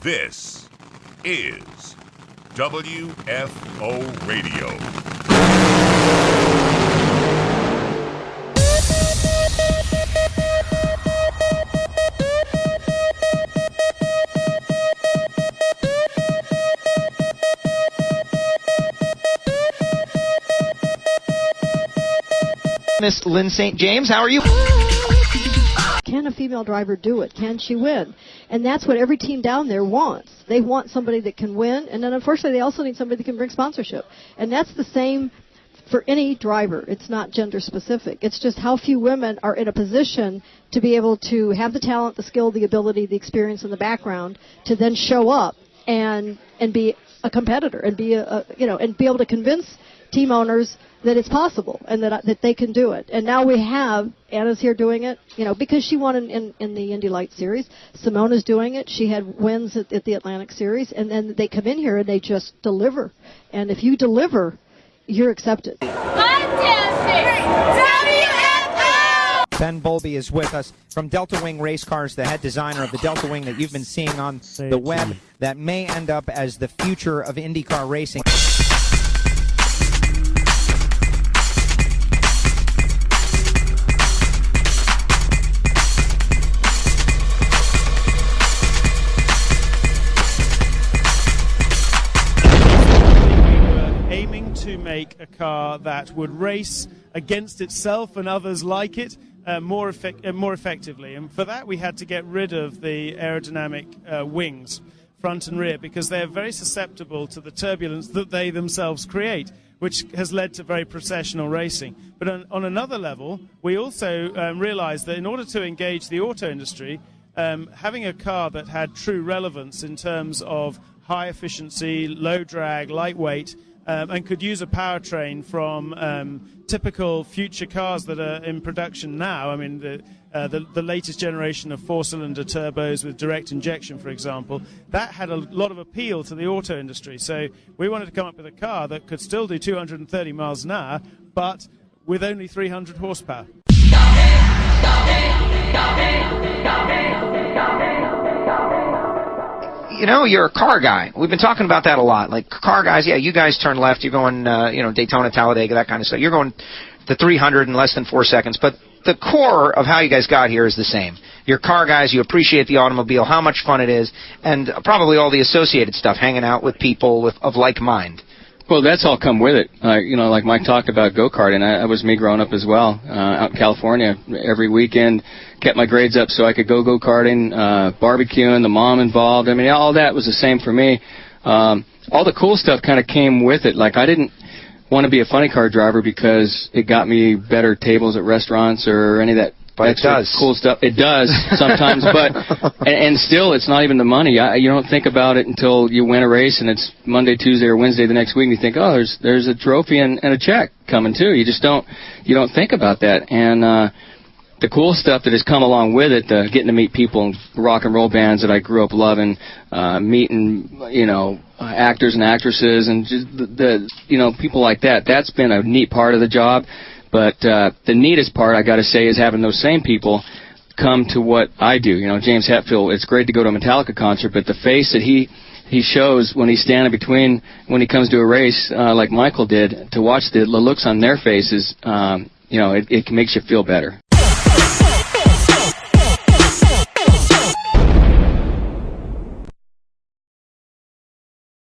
This is WFO Radio. Miss Lynn St. James, how are you? Can a female driver do it? Can she win? And that's what every team down there wants. They want somebody that can win, and then unfortunately they also need somebody that can bring sponsorship. And that's the same for any driver. It's not gender specific. It's just how few women are in a position to be able to have the talent, the skill, the ability, the experience, and the background to then show up and be a competitor and be and be able to convince team owners that it's possible and that they can do it. And now we have Anna's here doing it, because she won in the Indy Light Series. Simona's doing it. She had wins at the Atlantic Series, and then they come in here and they just deliver. And if you deliver, you're accepted. Ben Bowlby is with us from Delta Wing Race Cars, the head designer of the Delta Wing that you've been seeing on the web that may end up as the future of IndyCar racing. To make a car that would race against itself and others like it more effectively. And for that we had to get rid of the aerodynamic wings, front and rear, because they're very susceptible to the turbulence that they themselves create, which has led to very processional racing. But on another level, we also realized that in order to engage the auto industry, having a car that had true relevance in terms of high efficiency, low drag, lightweight, and could use a powertrain from typical future cars that are in production now. I mean, the latest generation of four-cylinder turbos with direct injection, for example, that had a lot of appeal to the auto industry. So we wanted to come up with a car that could still do 230 miles an hour, but with only 300 horsepower. You're a car guy. We've been talking about that a lot. Like, car guys, yeah, you guys turn left. You're going, Daytona, Talladega, that kind of stuff. You're going to 300 in less than 4 seconds. But the core of how you guys got here is the same. You're car guys. You appreciate the automobile, how much fun it is, and probably all the associated stuff, hanging out with people of like mind. Well, that's all come with it. Like Mike talked about go-karting. That was me growing up as well, out in California. Every weekend, kept my grades up so I could go-karting, barbecuing, the mom involved. I mean, all that was the same for me. All the cool stuff kind of came with it. Like, I didn't want to be a funny car driver because it got me better tables at restaurants or any of that. But it does. Cool stuff. It does sometimes, but and still, it's not even the money. You don't think about it until you win a race, and it's Monday, Tuesday, or Wednesday the next week, and you think, oh, there's a trophy and a check coming too. You just don't think about that. And the cool stuff that has come along with it, getting to meet people in rock and roll bands that I grew up loving, meeting actors and actresses, and just the people like that. That's been a neat part of the job. But the neatest part, I got to say, is having those same people come to what I do. James Hetfield, it's great to go to a Metallica concert, but the face that he shows when he's standing between, when he comes to a race, like Michael did, to watch the looks on their faces, it makes you feel better.